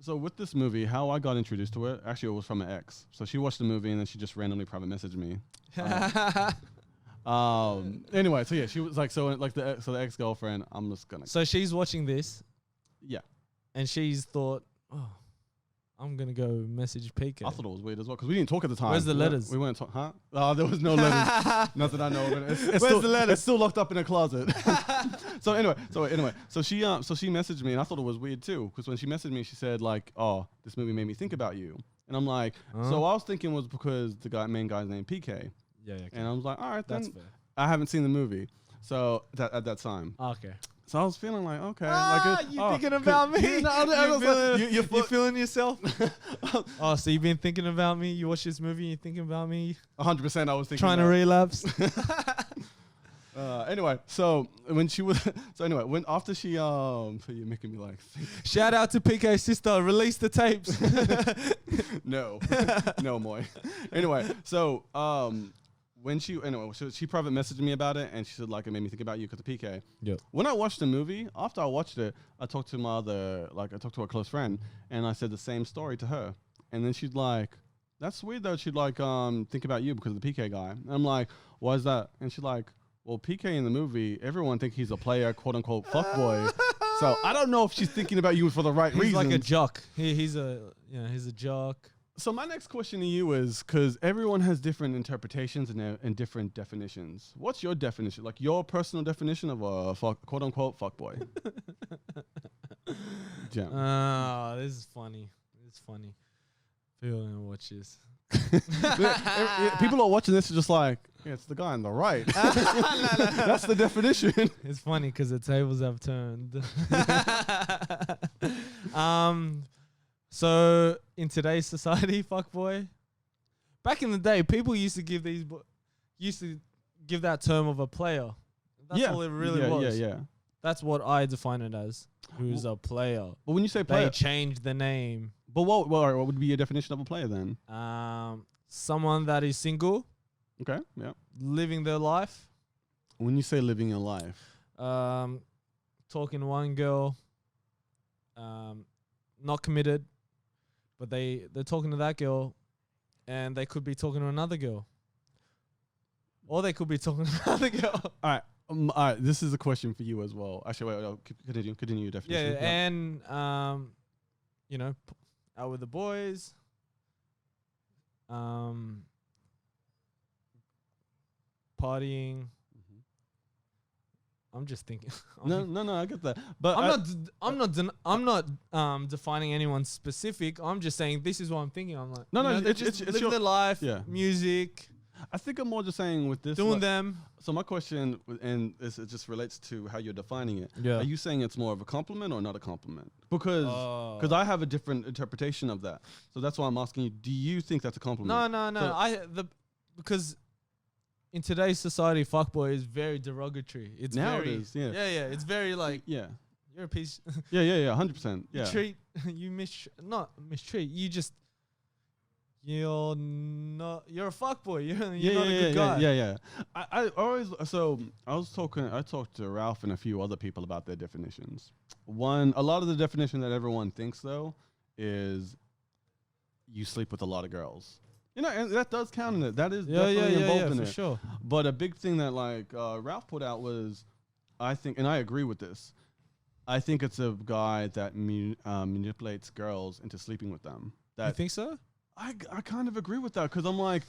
So with this movie, how I got introduced to it, actually, it was from an ex. So she watched the movie and then she just randomly private messaged me. Anyway, so yeah, she was like, so the ex girlfriend. I'm just gonna. So she's watching this. Yeah. And she's thought, oh, I'm gonna go message PK. I thought it was weird as well because we didn't talk at the time. Where's the letters? We weren't talking. Huh? Oh, there was no letters. Not that I know of it. It's Where's still, the letters? It's still locked up in a closet. So anyway, so she messaged me and I thought it was weird too because when she messaged me, she said like, oh, this movie made me think about you, and I'm like, so I was thinking it was because the main guy's named PK. Yeah. Okay. And I was like, all right, then. That's fair. I haven't seen the movie, so at that time. Okay. So I was feeling like, okay, you thinking about me? You're you feeling yourself? Oh, so you've been thinking about me? You watch this movie and you're thinking about me? 100%. I was thinking. Trying to relapse. Anyway, so when she was, when after she, so you're making me like. Shout out to PK's sister. Release the tapes. No, Moy. Anyway, so when she private messaged me about it and she said like it made me think about you because of PK. Yep. When I watched the movie, after I watched it, I talked to a close friend and I said the same story to her. And then she's like, that's weird though. She'd like think about you because of the PK guy. And I'm like, why is that? And she's like, well, PK in the movie, everyone thinks he's a player, quote unquote, fuckboy. So I don't know if she's thinking about you for the right reasons. He's like a jock. He's a jock. So my next question to you is, because everyone has different interpretations and different definitions. What's your definition? Like your personal definition of a quote unquote fuckboy? Jam. Oh, this is funny. It's funny. Feeling watches. People are watching this are just like, yeah, it's the guy on the right. That's the definition. It's funny because the tables have turned. So in today's society, fuckboy. Back in the day, people used to give that term of a player. That's all it really was. Yeah. That's what I define it as. Who's a player? But when you say player, they changed the name. But what would be your definition of a player then? Someone that is single. Okay. Yeah. Living their life. When you say living your life, talking to one girl. Not committed. But they're talking to that girl, and they could be talking to another girl, or they could be talking to another girl. All right. This is a question for you as well. Actually, wait. Continue your definition. Yeah, and out with the boys. Partying. I'm just thinking. No, I get that. But I'm not defining anyone specific. I'm just saying this is what I'm thinking. I'm like, it's living their life, music. I think I'm more just saying with this doing them. So my question, and it just relates to how you're defining it. Yeah. Are you saying it's more of a compliment or not a compliment? Because I have a different interpretation of that. So that's why I'm asking you. Do you think that's a compliment? No. Because in today's society, fuckboy is very derogatory. It's nowadays, yeah. It's very like, you're a piece. Yeah, 100%. Yeah. Not mistreat. You're a fuckboy. You're not a good guy. Yeah. I talked to Ralph and a few other people about their definitions. A lot of the definition that everyone thinks though is you sleep with a lot of girls. And that does count in it. That is definitely involved in it. For sure. But a big thing that Ralph put out was, I think, and I agree with this, I think it's a guy that manipulates girls into sleeping with them. You think so? I kind of agree with that because I'm like,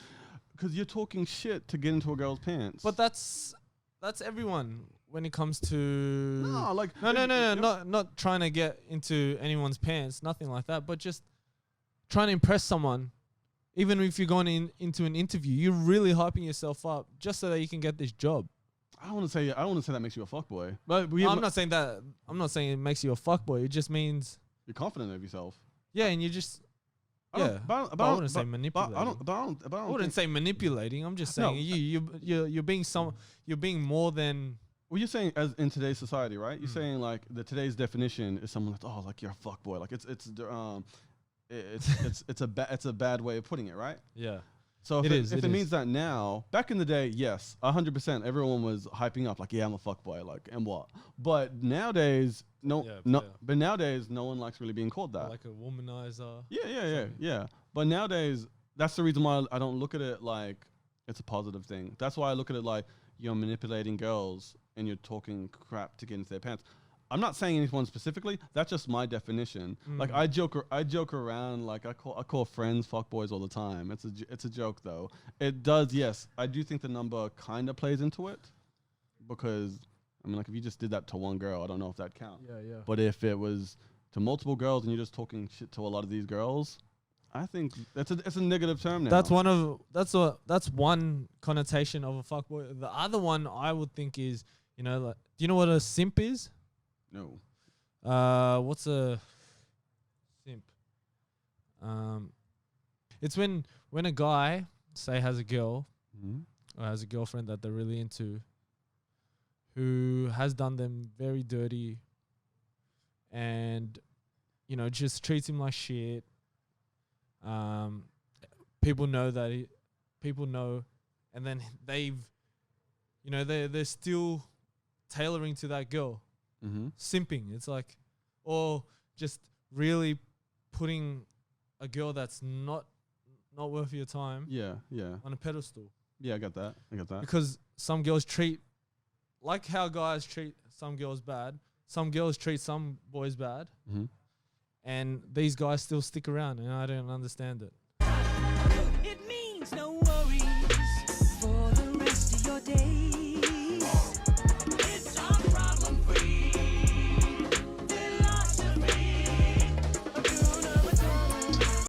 because you're talking shit to get into a girl's pants. But that's everyone when it comes to no, not trying to get into anyone's pants, nothing like that, but just trying to impress someone. Even if you're going into an interview, you're really hyping yourself up just so that you can get this job. I don't want to say that makes you a fuckboy. But I'm not saying that. I'm not saying it makes you a fuckboy. It just means you're confident of yourself. Yeah, and you just I wouldn't say manipulating. I wouldn't say manipulating. I'm just saying you're being more than. Well, you're saying as in today's society, right? You're saying like today's definition is someone that's like you're a fuckboy. Like it's a bad way of putting it, right? Yeah. So if It it, is, if it it is. means that now, back in the day, yes, 100%, everyone was hyping up like, yeah, I'm a fuckboy, like, and what? But nowadays, Yeah. but nowadays, no one likes really being called Or that. like a womanizer. Yeah. something. But nowadays, that's the reason why I don't look at it like it's a positive thing. That's why I look at it like you're manipulating girls and you're talking crap to get into their pants. I'm not saying anyone specifically. That's just my definition. Like I joke around. Like I call friends fuckboys all the time. It's a joke though. It does. Yes, I do think the number kind of plays into it because I mean, like if you just did that to one girl, I don't know if that counts. Yeah. But if it was to multiple girls and you're just talking shit to a lot of these girls, I think it's a negative term now. That's one connotation of a fuckboy. The other one I would think is, you know, like, do you know what a simp is? No. What's a simp? It's when a guy say has a girl or has a girlfriend that they're really into, who has done them very dirty, and you know just treats him like shit. People know that people know, and then they're still tailoring to that girl. Simping. It's like, or just really putting a girl that's not worth your time. Yeah. On a pedestal. Yeah, I got that. Because some girls treat, like how guys treat some girls bad, some girls treat some boys bad, and these guys still stick around, and I don't understand it.